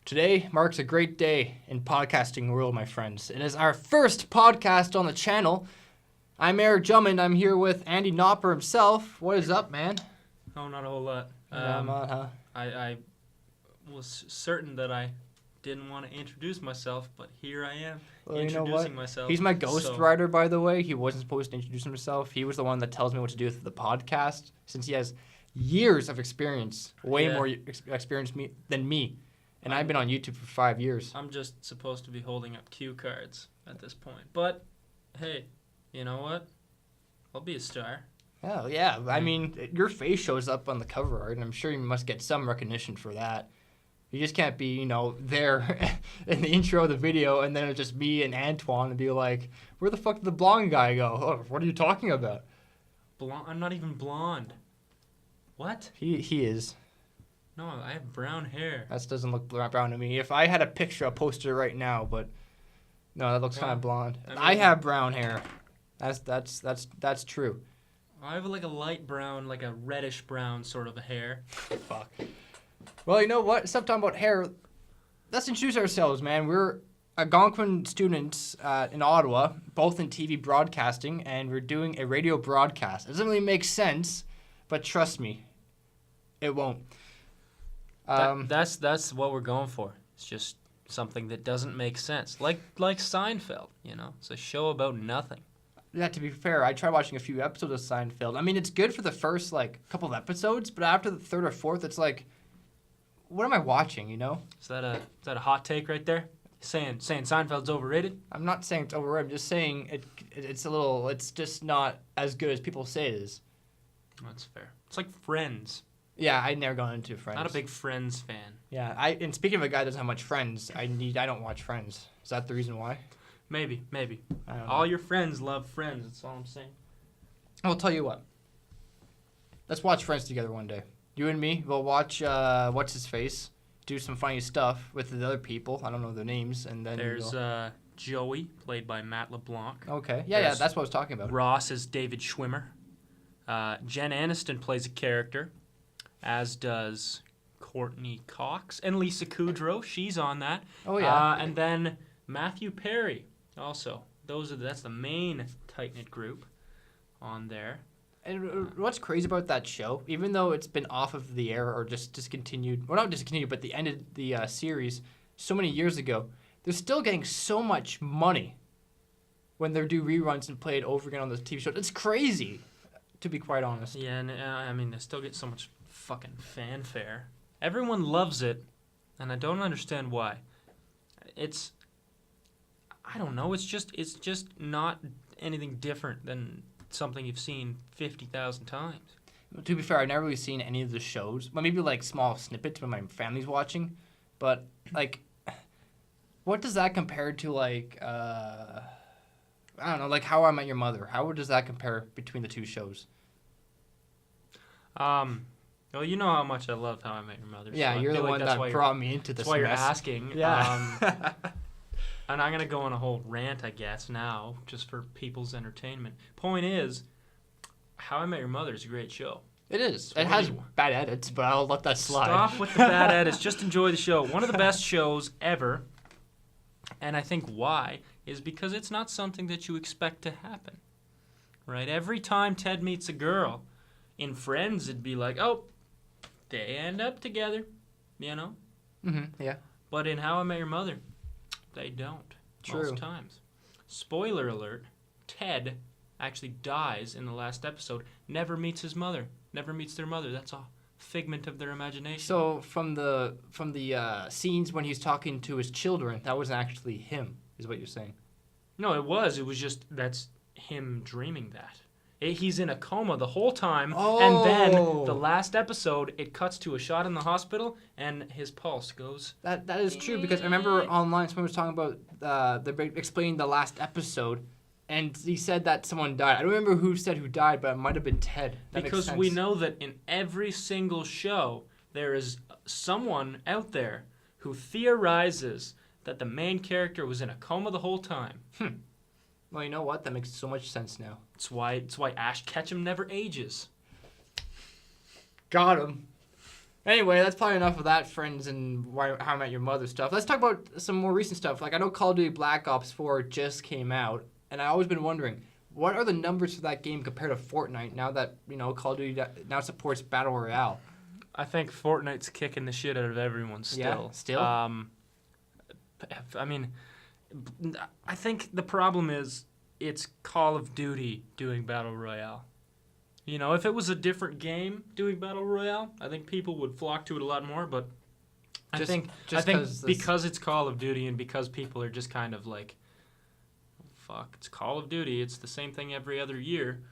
Today marks a great day in podcasting world, my friends. It is our first podcast on the channel. I'm Eric Drummond. I'm here with Andy Knopper himself. What is up, man? Oh, not a whole lot. I was certain that I didn't want to introduce myself, but here I am introducing myself. He's my ghostwriter, by the way. He wasn't supposed to introduce himself. He was the one that tells me what to do with the podcast, since he has years of experience, way more experience than me. And I've been on YouTube for 5 years. I'm just supposed to be holding up cue cards at this point. But, hey, you know what? I'll be a star. Oh, yeah. I mean, your face shows up on the cover art, and I'm sure you must get some recognition for that. You just can't be, there in the intro of the video, and then it's just me and Antoine and be like, where the fuck did the blonde guy go? Oh, what are you talking about? I'm not even blonde. What? He is. No, I have brown hair. That doesn't look brown to me. If I had a picture, I'll post it right now, but no, that looks kind of blonde. I have brown hair. That's true. I have like a light brown, like a reddish brown sort of a hair. Fuck. Well, you know what? Stop talking about hair. Let's introduce ourselves, man. We're Algonquin students in Ottawa, both in TV broadcasting, and we're doing a radio broadcast. It doesn't really make sense, but trust me, it won't. That's what we're going for. It's just something that doesn't make sense. Like Seinfeld, It's a show about nothing. Yeah, to be fair, I tried watching a few episodes of Seinfeld. I mean, it's good for the first, couple of episodes, but after the third or fourth, it's like, what am I watching, Is that a hot take right there? Saying Seinfeld's overrated? I'm not saying it's overrated. I'm just saying it's just not as good as people say it is. That's fair. It's like Friends. Yeah, I'd never gone into Friends. Not a big Friends fan. Yeah, and speaking of a guy that doesn't have much friends, I don't watch Friends. Is that the reason why? Maybe. I don't know. All your friends love Friends. That's all I'm saying. I'll tell you what. Let's watch Friends together one day. You and me, we'll watch what's his face, do some funny stuff with the other people. I don't know their names, and then there's Joey, played by Matt LeBlanc. Okay, yeah, that's what I was talking about. Ross is David Schwimmer. Jen Aniston plays a character, as does Courtney Cox and Lisa Kudrow. She's on that. Oh yeah. And then Matthew Perry also. That's the main tight-knit group on there. And what's crazy about that show, even though it's been off of the air or just discontinued, well, not discontinued, but the ended the series so many years ago, they're still getting so much money when they do reruns and play it over again on the TV show. It's crazy, to be quite honest. Yeah, and I mean, they still get so much fucking fanfare. Everyone loves it, and I don't understand why. I don't know, it's just not anything different than something you've seen 50,000 times. To be fair, I've never really seen any of the shows. Well, maybe small snippets when my family's watching, but what does that compare to I don't know, How I Met Your Mother? How does that compare between the two shows? Well, you know how much I love How I Met Your Mother. Yeah, so you're the one that brought me into this. That's why you're mess. asking. Yeah. And I'm going to go on a whole rant, I guess, now, just for people's entertainment. Point is, How I Met Your Mother is a great show. It is. It has bad edits, but I'll let that slide. Stop with the bad edits. Just enjoy the show. One of the best shows ever, and I think why, is because it's not something that you expect to happen. Right? Every time Ted meets a girl, in Friends, it'd be like, oh, they end up together, Mm-hmm, yeah. But in How I Met Your Mother, they don't. True. Most times. Spoiler alert, Ted actually dies in the last episode, never meets his mother, never meets their mother. That's a figment of their imagination. So from the scenes when he's talking to his children, that wasn't actually him, is what you're saying? No, it was. It was just, that's him dreaming that. He's in a coma the whole time, and then the last episode, it cuts to a shot in the hospital, and his pulse goes. That is true, because I remember online someone was talking about they explaining the last episode, and he said that someone died. I don't remember who said who died, but it might have been Ted. Because we know that in every single show, there is someone out there who theorizes that the main character was in a coma the whole time. Well, you know what? That makes so much sense now. It's why Ash Ketchum never ages. Got him. Anyway, that's probably enough of that, friends, and How I Met Your Mother stuff. Let's talk about some more recent stuff. Like, I know Call of Duty Black Ops 4 just came out, and I've always been wondering, what are the numbers for that game compared to Fortnite now that, Call of Duty now supports Battle Royale? I think Fortnite's kicking the shit out of everyone still. Yeah, still? I mean, I think the problem is it's Call of Duty doing Battle Royale. If it was a different game doing Battle Royale, I think people would flock to it a lot more. But I think because it's Call of Duty and because people are just kind of like, fuck, it's Call of Duty. It's the same thing every other year.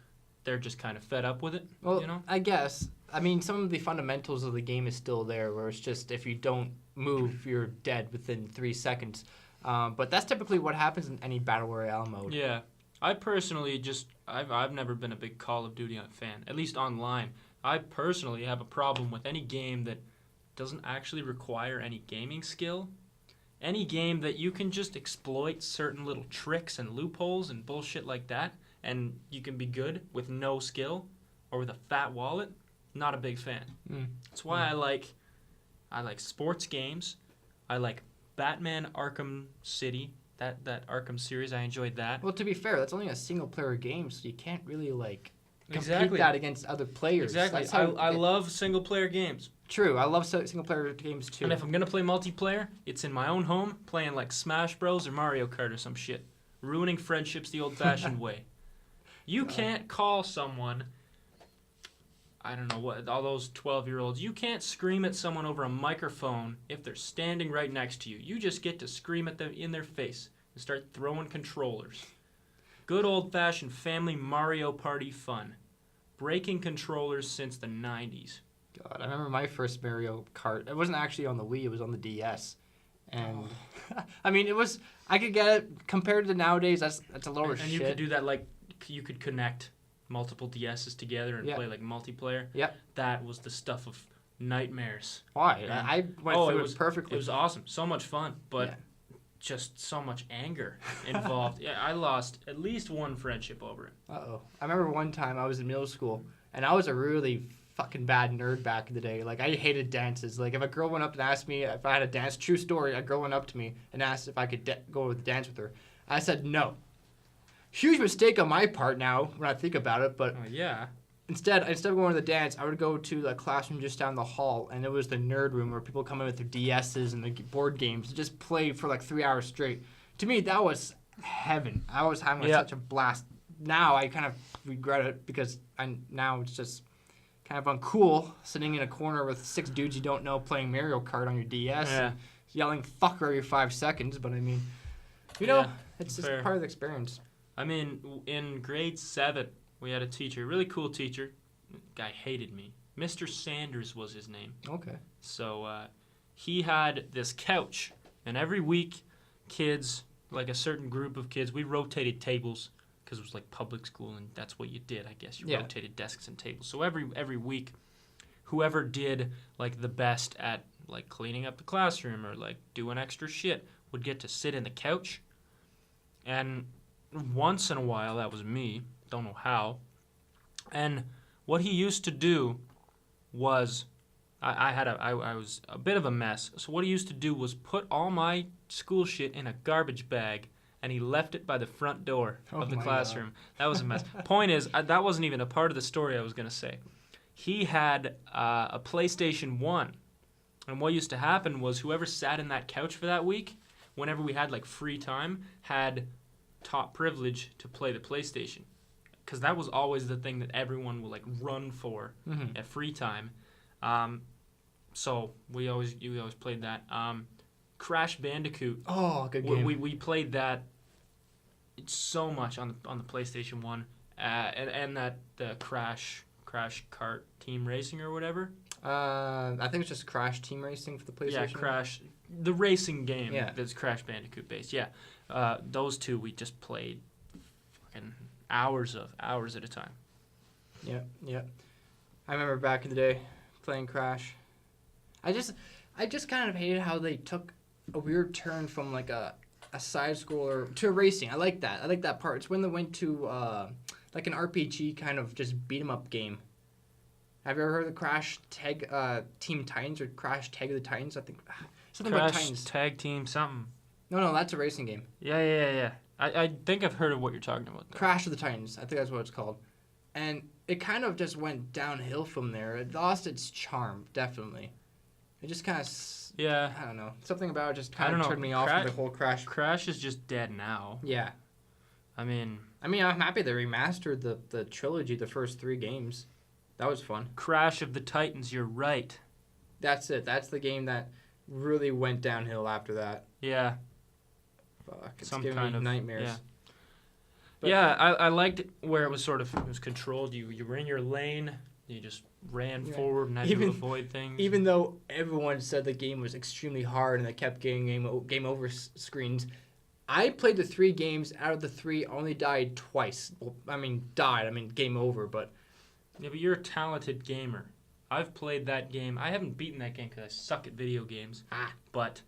They're just kind of fed up with it. Well, I guess. I mean, some of the fundamentals of the game is still there, where it's just if you don't move, you're dead within 3 seconds. But that's typically what happens in any Battle Royale mode. Yeah. I personally I've never been a big Call of Duty fan, at least online. I personally have a problem with any game that doesn't actually require any gaming skill. Any game that you can just exploit certain little tricks and loopholes and bullshit like that, and you can be good with no skill or with a fat wallet, not a big fan. That's why I like sports games. I like Batman Arkham City. That Arkham series, I enjoyed that. Well, to be fair, that's only a single-player game, so you can't really, compete that against other players. Exactly. I love single-player games. True. I love single-player games, too. And if I'm going to play multiplayer, it's in my own home, playing, Smash Bros. Or Mario Kart or some shit. Ruining friendships the old-fashioned way. You can't call someone... I don't know what, all those 12-year-olds, you can't scream at someone over a microphone if they're standing right next to you. You just get to scream at them in their face and start throwing controllers. Good old-fashioned family Mario Party fun. Breaking controllers since the 90s. God, I remember my first Mario Kart. It wasn't actually on the Wii, it was on the DS. And, I mean, I could get it, compared to nowadays, that's a lower shit. And you could do that, you could connect multiple DSs together and play multiplayer. Yep. That was the stuff of nightmares. Why? I went through it perfectly. It was awesome. So much fun, but just so much anger involved. Yeah, I lost at least one friendship over it. Uh-oh. I remember one time I was in middle school, and I was a really fucking bad nerd back in the day. I hated dances. If a girl went up and asked me if I had a dance, true story, a girl went up to me and asked if I could go dance with her. I said no. Huge mistake on my part now when I think about it, but instead of going to the dance, I would go to the classroom just down the hall, and it was the nerd room where people come in with their DSs and the board games and just play for 3 hours straight. To me, that was heaven. I was having such a blast. Now I kind of regret it because now it's just kind of uncool sitting in a corner with 6 dudes you don't know playing Mario Kart on your DS and yelling fucker every 5 seconds. But I mean, it's just part of the experience. I mean, in grade 7, we had a teacher, really cool teacher. Guy hated me. Mr. Sanders was his name. Okay. So he had this couch, and every week, kids, a certain group of kids, we rotated tables because it was public school, and that's what you did, I guess. You rotated desks and tables. So every week, whoever did the best at cleaning up the classroom or doing extra shit would get to sit in the couch, and once in a while, that was me. Don't know how. And what he used to do was, I was a bit of a mess. So what he used to do was put all my school shit in a garbage bag, and he left it by the front door of the classroom. God. That was a mess. Point is, that wasn't even a part of the story I was going to say. He had a PlayStation 1. And what used to happen was whoever sat in that couch for that week, whenever we had free time, had top privilege to play the PlayStation, because that was always the thing that everyone would run for at free time. So you always played that. Crash Bandicoot. Oh, good game. We played that so much on the PlayStation 1, and that the Crash Kart Team Racing or whatever. I think it's just Crash Team Racing for the PlayStation. Yeah, Crash, the racing game that's Crash Bandicoot based. Yeah. Those two we just played fucking hours at a time. Yeah. I remember back in the day playing Crash. I just kind of hated how they took a weird turn from a side scroller to racing. I like that. I like that part. It's when they went to an RPG kind of just beat 'em up game. Have you ever heard of the Crash Tag Team Titans or Crash Tag of the Titans? I think something Crash about Titans. Tag Team something. No, that's a racing game. Yeah. I think I've heard of what you're talking about. Though. Crash of the Titans. I think that's what it's called. And it kind of just went downhill from there. It lost its charm, definitely. It just kind of, I don't know. Something about it just kind of turned me off from the whole Crash. Crash is just dead now. Yeah. I mean, I'm happy they remastered the trilogy, the first 3 games. That was fun. Crash of the Titans, you're right. That's it. That's the game that really went downhill after that. Yeah. Fuck, it's giving me nightmares. Yeah. But I liked it where it was controlled. You were in your lane. You just ran forward and had to avoid things. Even though everyone said the game was extremely hard and they kept getting game over screens, I played the 3 games. Out of the 3, only died twice. Well, game over, but... Yeah, but you're a talented gamer. I've played that game. I haven't beaten that game because I suck at video games. But...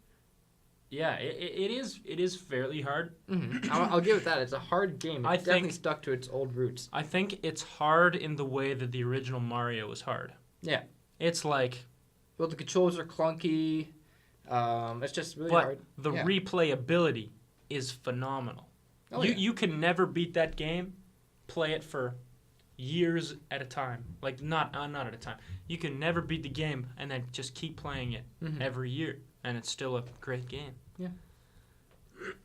yeah, it is fairly hard. Mm-hmm. I'll give it that. It's a hard game. It definitely stuck to its old roots. I think it's hard in the way that the original Mario was hard. Yeah. It's like... well, the controls are clunky. It's just really hard. But the replayability is phenomenal. You can never beat that game. Play it for years at a time. Like, not at a time. You can never beat the game and then just keep playing it every year. And it's still a great game. Yeah.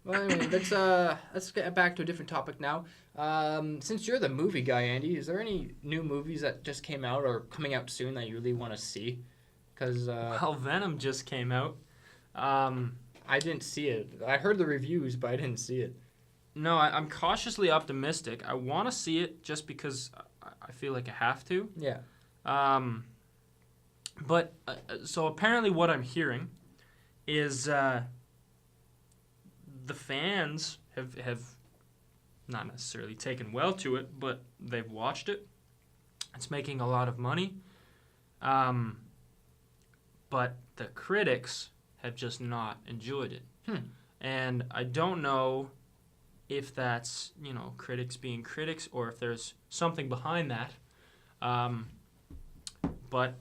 Well, anyway, let's get back to a different topic now. Since you're the movie guy, Andy, is there any new movies that just came out or coming out soon that you really want to see? Because well, Venom just came out. I didn't see it. I heard the reviews, but I didn't see it. No, I'm cautiously optimistic. I want to see it just because I feel like I have to. Yeah. But so apparently, what I'm hearing is the fans have not necessarily taken well to it, but they've watched it. It's making a lot of money. But the critics have just not enjoyed it. And I don't know if that's, critics being critics or if there's something behind that. But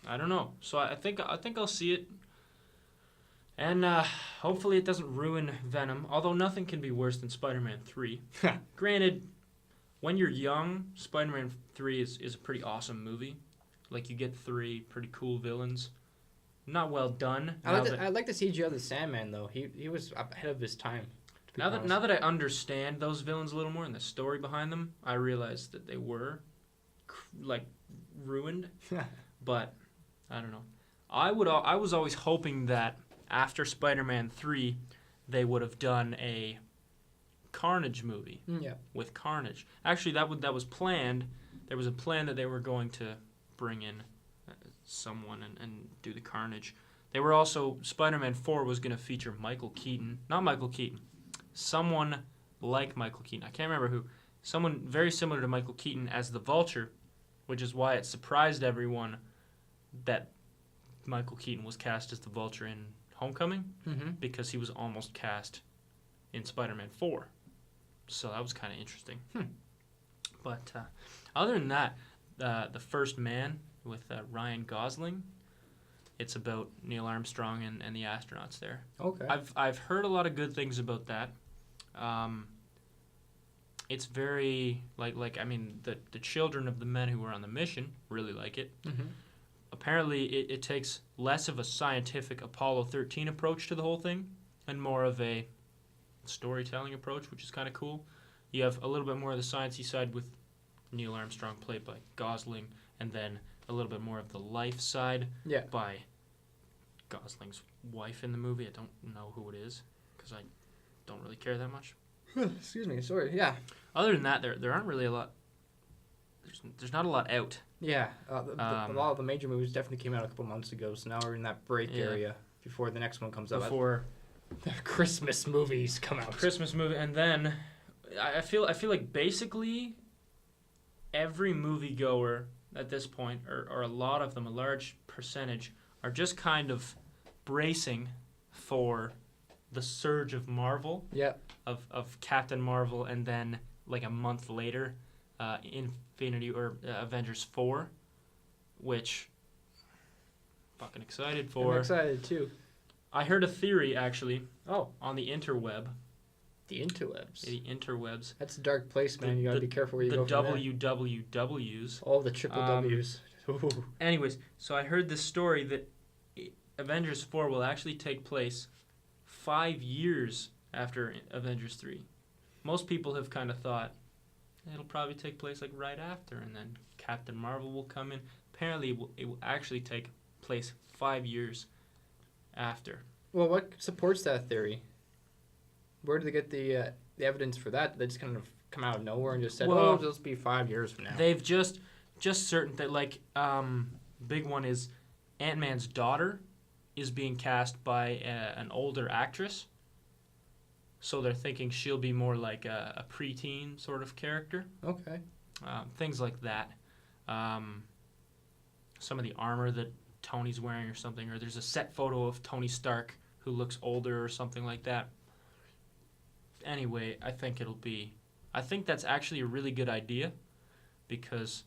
I don't know. So I think I'll see it. And hopefully it doesn't ruin Venom, although nothing can be worse than Spider-Man 3. Granted, when you're young, Spider-Man 3 is a pretty awesome movie. Like, you get 3 pretty cool villains. Not well done. I like the CGI of the Sandman, though. He was ahead of his time. Now that I understand those villains a little more and the story behind them, I realized that they were, ruined. But, I don't know. I was always hoping that after Spider-Man 3, they would have done a Carnage movie with Carnage. Actually, that was planned. There was a plan that they were going to bring in someone and do the Carnage. They were also... Spider-Man 4 was going to feature Michael Keaton. Not Michael Keaton. Someone like Michael Keaton. I can't remember who. Someone very similar to Michael Keaton as the Vulture, which is why it surprised everyone that Michael Keaton was cast as the Vulture in Homecoming, because he was almost cast in Spider-Man 4. So that was kind of interesting. But other than that, The First Man with Ryan Gosling, it's about Neil Armstrong and the astronauts there. Okay. I've heard a lot of good things about that. It's very the children of the men who were on the mission really like it. Apparently, it takes less of a scientific Apollo 13 approach to the whole thing and more of a storytelling approach, which is kind of cool. You have a little bit more of the sciencey side with Neil Armstrong, played by Gosling, and then a little bit more of the life side by Gosling's wife in the movie. I don't know who it is because I don't really care that much. Excuse me. Sorry. Yeah. Other than that, there aren't really a lot. There's not a lot out. Yeah, a lot of the major movies definitely came out a couple months ago, so now we're in that break area before the next one comes out. Before the Christmas movies come out. Christmas movie, and then I feel like basically every moviegoer at this point, or a lot of them, a large percentage, are just kind of bracing for the surge of Marvel. Of Captain Marvel, and then like a month later, Infinity or Avengers 4, which fucking excited for. I'm excited too. I heard a theory actually Oh, on the interweb. the interwebs. The interwebs. That's a dark place, man. You gotta be careful where you The go from there. WWWs. Oh, the triple W's. Ooh. Anyways, so I heard this story that Avengers 4 will actually take place 5 years after Avengers 3. Most people have kind of thought it'll probably take place like right after, and then Captain Marvel will come in. Apparently, it will actually take place 5 years after. Well, what supports that theory? Where did they get the evidence for that? They just kind of come out of nowhere and just said, Well, "Oh, it'll just be 5 years from now." They've just certain that like big one is Ant-Man's daughter is being cast by an older actress. So they're thinking she'll be more like a preteen sort of character. Okay. Things like that. Some of the armor that Tony's wearing or something, or there's a set photo of Tony Stark who looks older or something like that. Anyway, I think that's actually a really good idea because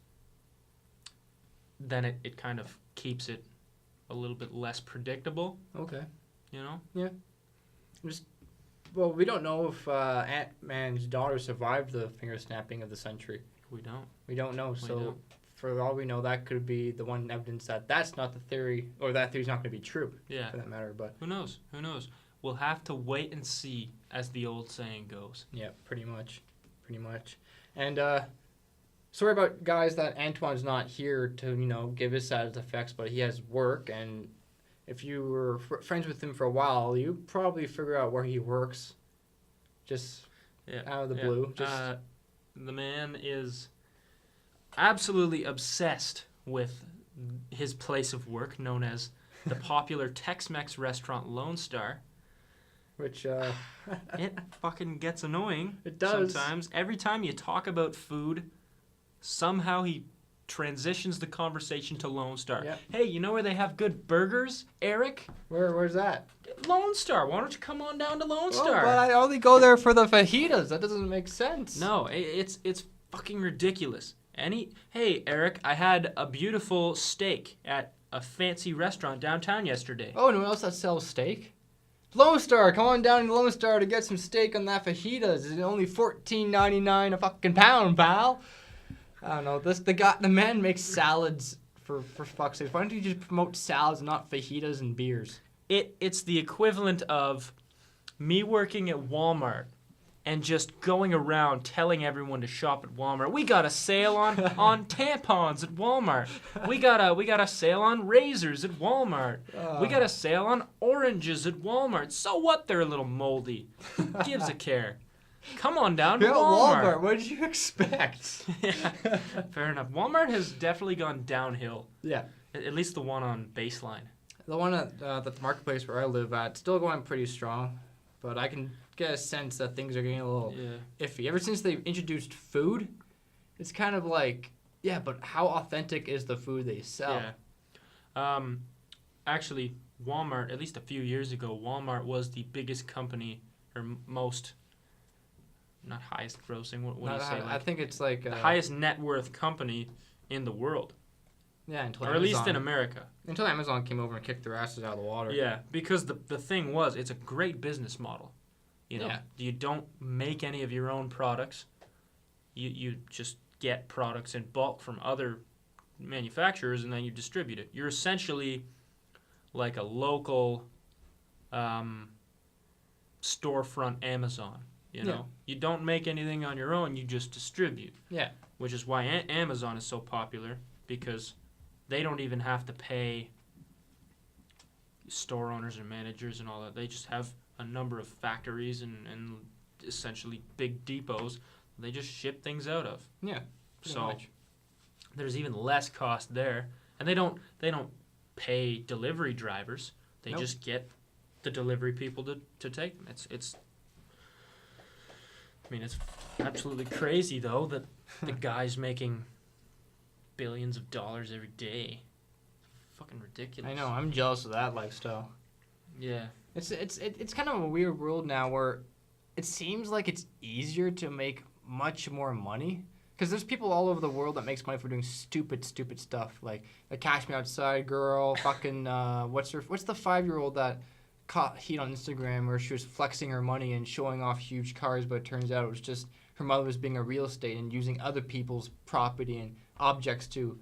then it kind of keeps it a little bit less predictable, Okay. you know? Well, we don't know if Ant-Man's daughter survived the finger snapping of the century. We don't. We don't know. So, don't. for all we know, that could be the one evidence that that's not the theory, or that theory's not going to be true, Yeah. for that matter. But Who knows? Who knows? We'll have to wait and see, as the old saying goes. yeah, pretty much. And sorry about guys that Antoine's not here to give his side of the facts, but he has work, and if you were friends with him for a while, you probably figure out where he works, just out of the blue. Just The man is absolutely obsessed with his place of work, known as the popular Tex-Mex restaurant Lone Star. which It fucking gets annoying. It does. Sometimes. Every time you talk about food, somehow he transitions the conversation to Lone Star. Yep. Hey, you know where they have good burgers, Eric? where's that? Lone Star. Why don't you come on down to Lone Well, Star? but I only go there for the fajitas. That doesn't make sense. No, it's fucking ridiculous. Hey, Eric, I had a beautiful steak at a fancy restaurant downtown yesterday. Oh, anyone else that sells steak? Lone Star, come on down to Lone Star to get some steak on that fajitas. It's only $14.99 a fucking pound, pal. I don't know. The man makes salads for fuck's sake. Why don't you just promote salads and not fajitas and beers? It's the equivalent of me working at Walmart and just going around telling everyone to shop at Walmart. We got a sale on tampons at Walmart. We got a sale on razors at Walmart. We got a sale on oranges at Walmart. So what? They're a little moldy. Who gives a care? Come on down to Yeah, Walmart. What did you expect? Yeah, fair enough. Walmart has definitely gone downhill. Yeah. At least the one on Baseline. The one at the marketplace where I live at, still going pretty strong. But I can get a sense that things are getting a little iffy. Ever since they've introduced food, it's kind of like, yeah, but how authentic is the food they sell? Yeah. Actually, Walmart, at least a few years ago, Walmart was the biggest company, or most, not highest grossing, what do you say? I think it's like... the highest net worth company in the world. Yeah, until or Amazon. at least in America. Until Amazon came over and kicked their asses out of the water. Yeah, because the thing was, it's a great business model. Yeah. You don't make any of your own products. You just get products in bulk from other manufacturers and then you distribute it. You're essentially like a local storefront Amazon. You don't make anything on your own. You just distribute. Yeah. Which is why Amazon is so popular, because they don't even have to pay store owners or managers and all that. They just have a number of factories and essentially big depots they just ship things out of. Yeah. So much. There's even less cost there, and they don't pay delivery drivers. They just get the delivery people to take them. It's absolutely crazy though that the guy's making billions of dollars every day. Fucking ridiculous. I know. I'm jealous of that lifestyle. Yeah. It's kind of a weird world now where it seems like it's easier to make much more money, Because there's people all over the world that makes money for doing stupid stuff. Like the Cash Me Outside girl, fucking, what's the 5-year-old that caught heat on Instagram where she was flexing her money and showing off huge cars, but it turns out it was just her mother was being a real estate and using other people's property and objects to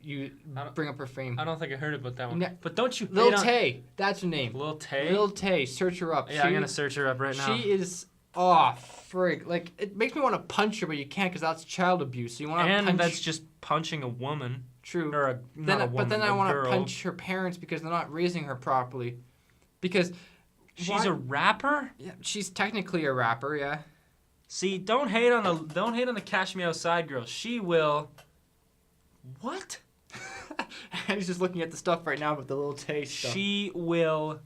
you bring up her fame. I don't think I heard about that one. But don't you... Lil Tay. That's her name. Lil Tay? Lil Tay. Search her up. Yeah, I'm going to search her up right now. She is... Oh, frig. Like, it makes me want to punch her, but you can't because that's child abuse. So you want to punch... And that's just punching a woman. True. Or not a woman, but then I want to punch her parents because they're not raising her properly. Because... She's a rapper? Yeah, she's technically a rapper, yeah. See, don't hate on the Cash Me Outside girl. She will... What? He's just looking at the stuff right now with the Lil Tay stuff. She will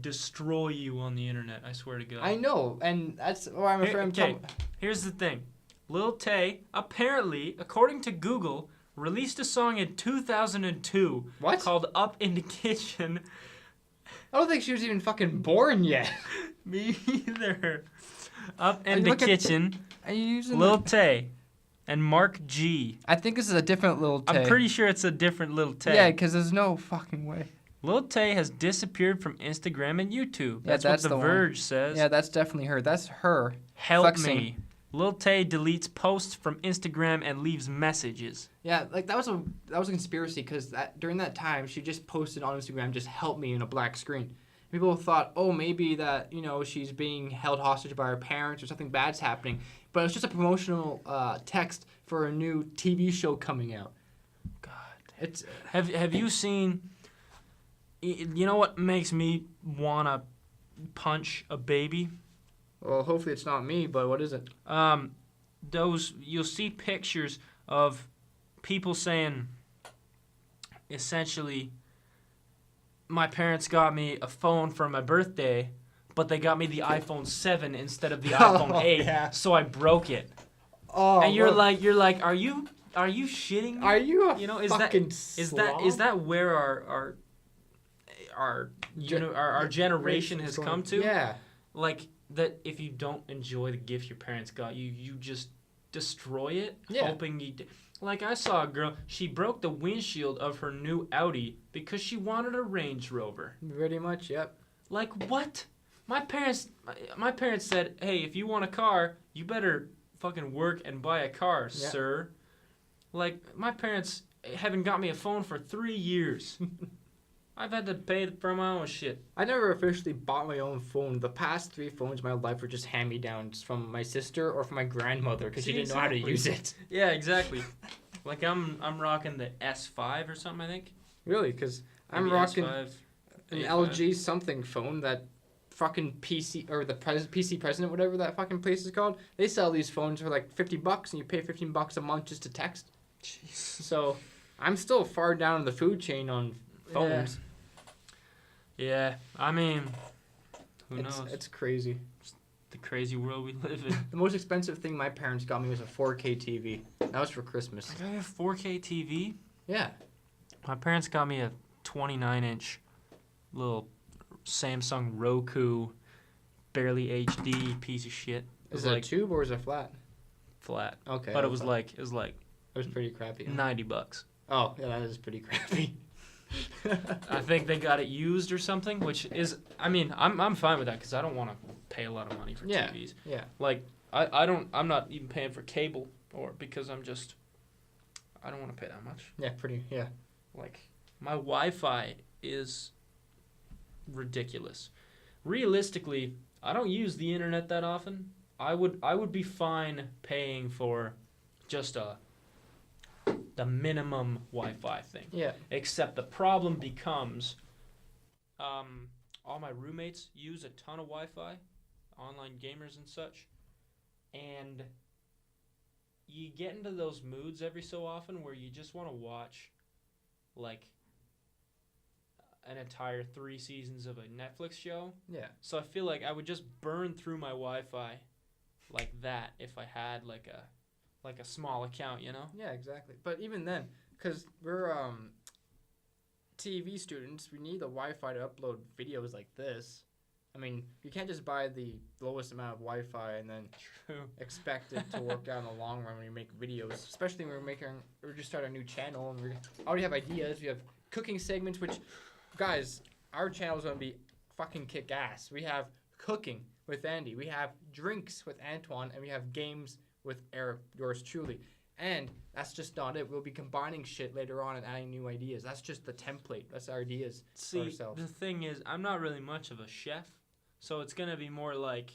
destroy you on the internet, I swear to God. I know, and that's why I'm afraid Okay, here's the thing. Lil Tay, apparently, according to Google, released a song in 2002 called Up in the Kitchen. I don't think she was even fucking born yet. Me either. Up in the Kitchen, Lil Tay. And Mark G. I think this is a different Lil Tay. I'm pretty sure it's a different Lil Tay. Yeah, because there's no fucking way. Lil Tay has disappeared from Instagram and YouTube. Yeah, that's what The Verge says. Yeah, that's definitely her. That's her. Help flexing. me. Lil Tay deletes posts from Instagram and leaves messages. Yeah, like that was a conspiracy because during that time she just posted on Instagram, just help me in a black screen. People thought, oh, maybe that, she's being held hostage by her parents or something bad's happening. But it's just a promotional text for a new TV show coming out. God. Have you seen... You know what makes me want to punch a baby? Well, hopefully it's not me, but what is it? You'll see pictures of people saying, essentially... My parents got me a phone for my birthday, but they got me the iPhone 7 instead of the iPhone 8, so I broke it. Oh, and you're like, are you shitting me? Are you a is fucking is that where our generation has come to? Yeah. Like that if you don't enjoy the gift your parents got you, you just destroy it, hoping you. Like, I saw a girl, she broke the windshield of her new Audi because she wanted a Range Rover. Pretty much, yep. Like, what? My parents said, hey, if you want a car, you better fucking work and buy a car, sir. Like, my parents haven't got me a phone for 3 years. I've had to pay for my own shit. I never officially bought my own phone. The past 3 phones in my life were just hand-me-downs from my sister or from my grandmother because she didn't know how to use it. Yeah, exactly. Like I'm rocking the S5 or something, I think. Really? Because I'm rocking an LG something phone that fucking PC or the PC President, whatever that fucking place is called. They sell these phones for like $50 and you pay $15 a month just to text. Jeez. So I'm still far down in the food chain on phones. Yeah, I mean, who knows? It's crazy. It's the crazy world we live in. The most expensive thing my parents got me was a 4K TV. That was for Christmas. I got a 4K TV? Yeah. My parents got me a 29-inch little Samsung Roku, barely HD piece of shit. Is it like a tube or is it flat? Flat. Okay. But it was like it was pretty crappy. $90. Oh, yeah, that is pretty crappy. I think they got it used or something, which is, I mean, I'm fine with that because I don't want to pay a lot of money for TVs. Yeah. Like, I'm not even paying for cable because I don't want to pay that much. Yeah. Like, my Wi-Fi is ridiculous. Realistically, I don't use the internet that often. I would be fine paying for just the minimum Wi-Fi thing. Yeah. Except the problem becomes, all my roommates use a ton of Wi-Fi, online gamers and such, and you get into those moods every so often where you just want to watch, like, an entire 3 seasons of a Netflix show. Yeah. So I feel like I would just burn through my Wi-Fi like that if I had like a small account, you know? Yeah, exactly. But even then, because we're TV students, we need the Wi-Fi to upload videos like this. I mean, you can't just buy the lowest amount of Wi-Fi and then expect it to work out in the long run when you make videos. Especially when we're just starting a new channel and we already have ideas. We have cooking segments, which, guys, our channel is going to be fucking kick ass. We have cooking with Andy. We have drinks with Antoine, and we have games with Eric, yours truly. And that's just not it. We'll be combining shit later on and adding new ideas. That's just the template. That's our ideas for ourselves. The thing is, I'm not really much of a chef, so it's going to be more like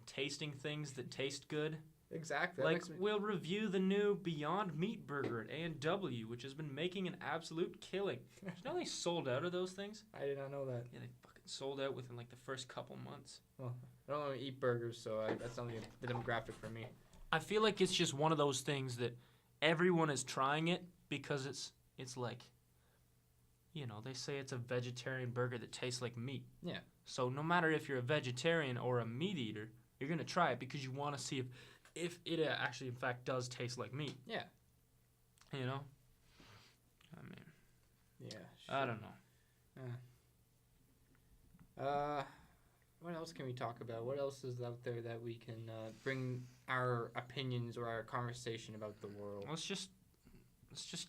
tasting things that taste good. Exactly. Like, we'll review the new Beyond Meat Burger at A&W, which has been making an absolute killing. You know they sold out of those things? I did not know that. Yeah, they fucking sold out within, like, the first couple months. Well, I don't really eat burgers, so that's not the demographic for me. I feel like it's just one of those things that everyone is trying it because it's like, you know, they say it's a vegetarian burger that tastes like meat. Yeah. So no matter if you're a vegetarian or a meat eater, you're going to try it because you want to see if it actually, in fact, does taste like meat. Yeah. You know? I mean, yeah. Sure. I don't know. What else can we talk about? What else is out there that we can bring our opinions or our conversation about the world? Let's just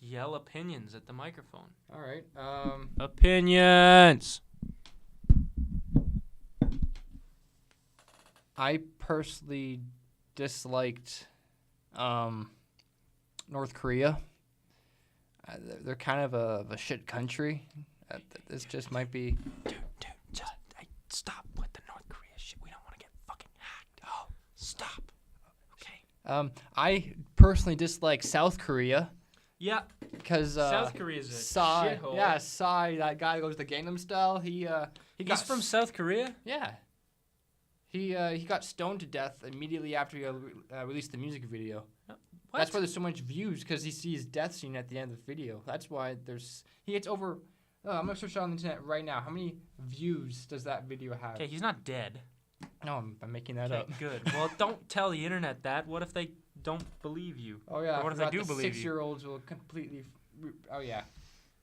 yell opinions at the microphone. All right. Opinions. I personally disliked North Korea. They're kind of a shit country. This just might be. Dude, stop with the North Korea shit. We don't want to get fucking hacked. Oh, stop. Okay. I personally dislike South Korea. Yeah. Because South Korea is a Psy, shithole. yeah, Psy, that guy goes to Gangnam Style. He's from South Korea? Yeah. He got stoned to death immediately after he released the music video. What? That's why there's so much views, because he sees death scene at the end of the video. That's why he gets over. I'm gonna search it on the internet right now. How many views does that video have? Okay, he's not dead. No, I'm making that up. Good. Well, don't tell the internet that. What if they don't believe you? Oh yeah. Or what if they do believe you? 6-year-olds will completely. Oh yeah.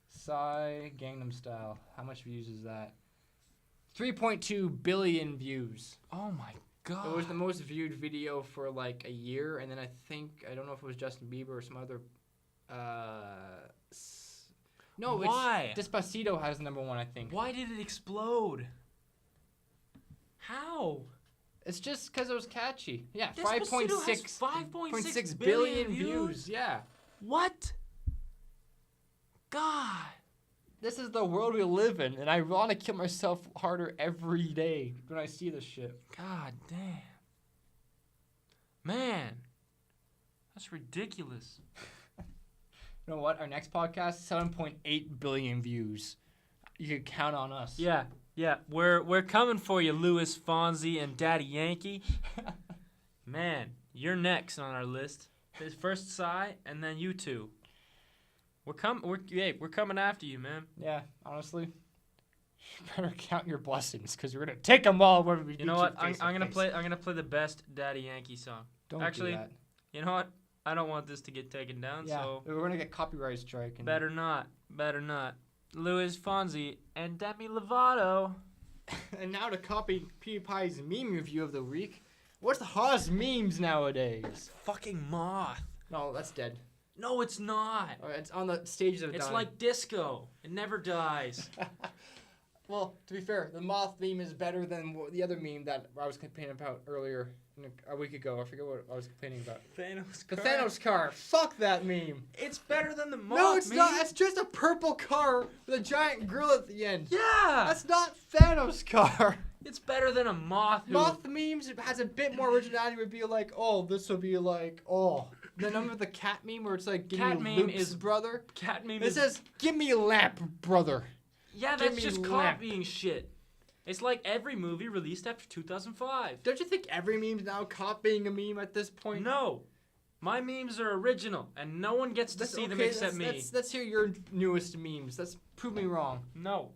Psy Gangnam Style. How much views is that? 3.2 billion views. Oh my god. It was the most viewed video for like a year, and then I don't know if it was Justin Bieber or some other. No, why? It's Despacito has number one, I think. Why did it explode? How? It's just because it was catchy. Yeah, Despacito 5.6 billion views. Yeah. What? God. This is the world we live in, and I want to kill myself harder every day when I see this shit. God damn. Man. That's ridiculous. You know what? Our next podcast, 7.8 billion views. You can count on us. Yeah. We're coming for you, Louis Fonzi and Daddy Yankee. Man, you're next on our list. First Psy, and then you two. We're coming after you, man. Yeah, honestly, you better count your blessings, because we're gonna take them all when we. You know what? I'm gonna play the best Daddy Yankee song. Don't actually do that. You know what? I don't want this to get taken down. Yeah, so we're gonna get copyright strike. And better not. Louis Fonzi and Demi Lovato. And now to copy PewDiePie's meme review of the week. What's the hottest memes nowadays? Fucking moth. No, that's dead. No, it's not. It's on the stages of It's dying. like disco. It never dies. Well, to be fair, the moth meme is better than the other meme that I was complaining about earlier a week ago. I forget what I was complaining about. The Thanos car. Fuck that meme. It's better than the moth. No, it's meme. not. It's just a purple car with a giant grill at the end. Yeah. That's not Thanos car. It's better than a moth. Moth memes has a bit more originality. Would be like, oh, this would be like, oh. The number of the cat meme where it's like, give cat me meme Luke's is brother. Cat meme It says, give me a lamp, brother. Yeah, Give that's me just lamp. copying shit. It's like every movie released after 2005. Don't you think every meme's now copying a meme at this point? No. My memes are original, and no one gets to see them except me. Let's hear your newest memes. Let's prove me wrong. No.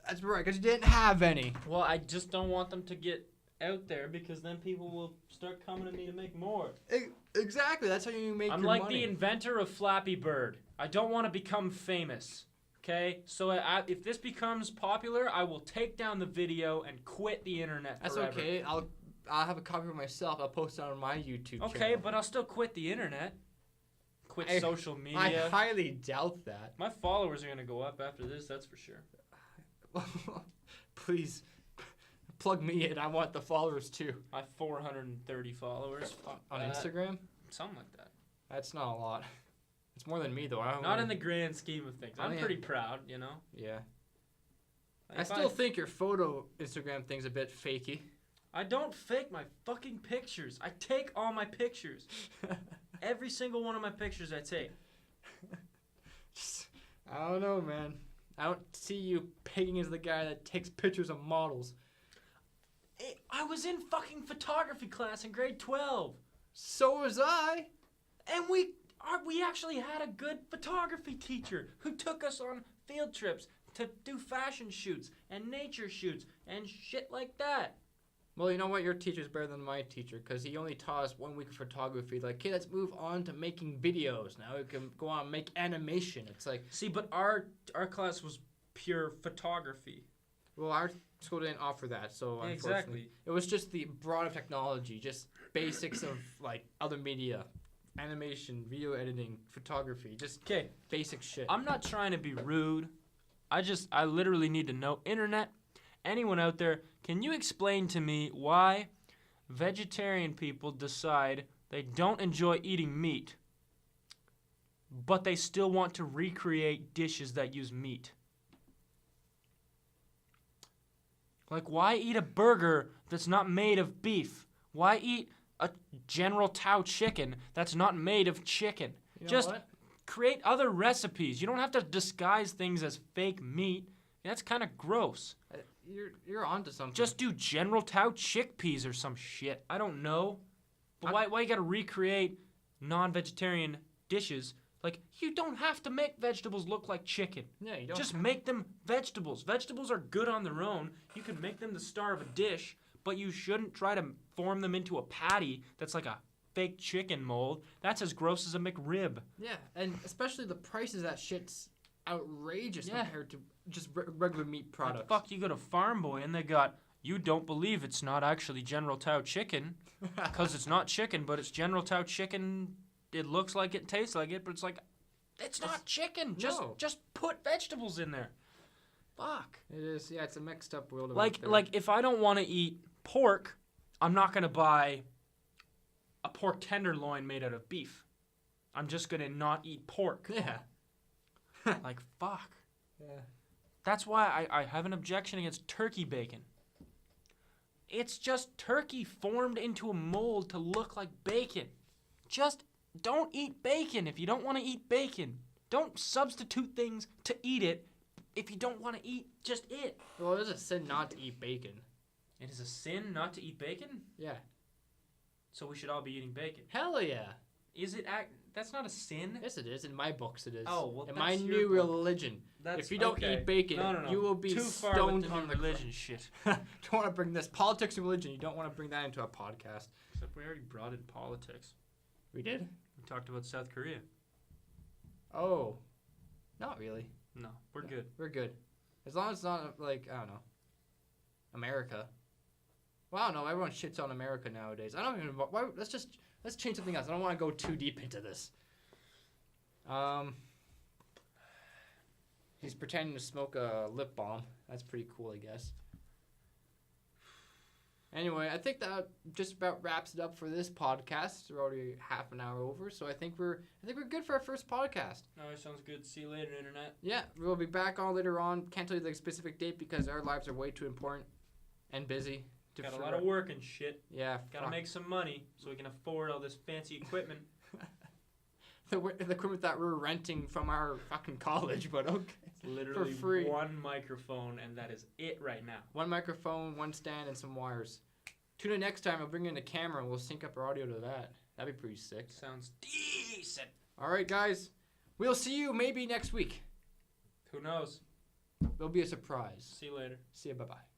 That's right, because you didn't have any. Well, I just don't want them to get out there, because then people will start coming to me to make more. Exactly, that's how you make I'm your like money. the inventor of Flappy Bird. I don't want to become famous. Okay, so if this becomes popular, I will take down the video and quit the internet That's forever. okay. I'll have a copy of myself. I'll post it on my YouTube channel. Okay, but I'll still quit the internet. Quit social I media. highly doubt that. My followers are going to go up after this, that's for sure. Please, plug me in. I want the followers too. I have 430 followers. On Instagram? Something like that. That's not a lot. It's more than me, though. Not in the grand scheme of things. I'm yeah. pretty proud, you know? Yeah. Like I still think your photo Instagram thing's a bit fakey. I don't fake my fucking pictures. I take all my pictures. Every single one of my pictures I take. I don't know, man. I don't see you pegging as the guy that takes pictures of models. I was in fucking photography class in grade 12. So was I. And we actually had a good photography teacher who took us on field trips to do fashion shoots and nature shoots and shit like that. Well, you know what? Your teacher's better than my teacher because he only taught us 1 week of photography. Like, okay, let's move on to making videos. Now we can go on and make animation. It's like... See, but our class was pure photography. Well, our school didn't offer that, so Yeah, unfortunately. exactly. It was just the broad of technology, just basics of, like, other media. Animation, video editing, photography, just Okay, basic shit. I'm not trying to be rude. I literally need to know. Internet, anyone out there, can you explain to me why vegetarian people decide they don't enjoy eating meat, but they still want to recreate dishes that use meat? Like, why eat a burger that's not made of beef? Why eat a General Tao chicken that's not made of chicken? You know Just what? create other recipes. You don't have to disguise things as fake meat. That's kind of gross. You're onto something. Just do General Tao chickpeas or some shit. I don't know. But why you gotta recreate non-vegetarian dishes? Like, you don't have to make vegetables look like chicken. Yeah, you don't. Just make them vegetables. Vegetables are good on their own. You can make them the star of a dish, but you shouldn't try to form them into a patty that's like a fake chicken mold. That's as gross as a McRib. Yeah, and especially the prices of that shit's outrageous Yeah. compared to just regular meat products. Like, fuck, you go to Farm Boy and they got, you don't believe it's not actually General Tao chicken because it's not chicken, but it's General Tao chicken. It looks like it, tastes like it, but it's like, it's not chicken. No. Just put vegetables in there. Fuck. It is, yeah, it's a mixed up world. Like if I don't want to eat pork, I'm not gonna buy a pork tenderloin made out of beef. I'm just gonna not eat pork. Yeah. Like, fuck. Yeah. That's why I have an objection against turkey bacon. It's just turkey formed into a mold to look like bacon. Just don't eat bacon if you don't want to eat bacon. Don't substitute things to eat it. If you don't want to eat just it. Well, it is a sin not to eat bacon. It is a sin not to eat bacon? Yeah. So we should all be eating bacon. Hell yeah. Is it that's not a sin? Yes, it is. In my books, it is. Oh, well, in that's my your new book. religion. That's If you don't okay. eat bacon, No. you will be too far stoned with the on new the religion shit. Don't want to bring this politics and religion. You don't want to bring that into a podcast. Except we already brought in politics. We did? We talked about South Korea. Oh. Not really. No, we're good. We're good. As long as it's not like, I don't know, America. Well, I don't know. Everyone shits on America nowadays. I don't even. Why, let's change something else. I don't want to go too deep into this. He's pretending to smoke a lip balm. That's pretty cool, I guess. Anyway, I think that just about wraps it up for this podcast. We're already half an hour over, so I think we're good for our first podcast. No, it sounds good. See you later, Internet. Yeah, we'll be back on later on. Can't tell you the specific date because our lives are way too important and busy. Got a lot of work and shit. Yeah. Gotta make some money so we can afford all this fancy equipment. the equipment that we're renting from our fucking college, but okay. It's literally for free. one microphone, and that is it right now. One microphone, one stand, and some wires. Tune in next time. I'll bring in the camera and we'll sync up our audio to that. That'd be pretty sick. Sounds decent. All right, guys. We'll see you maybe next week. Who knows? It'll be a surprise. See you later. See you. Bye-bye.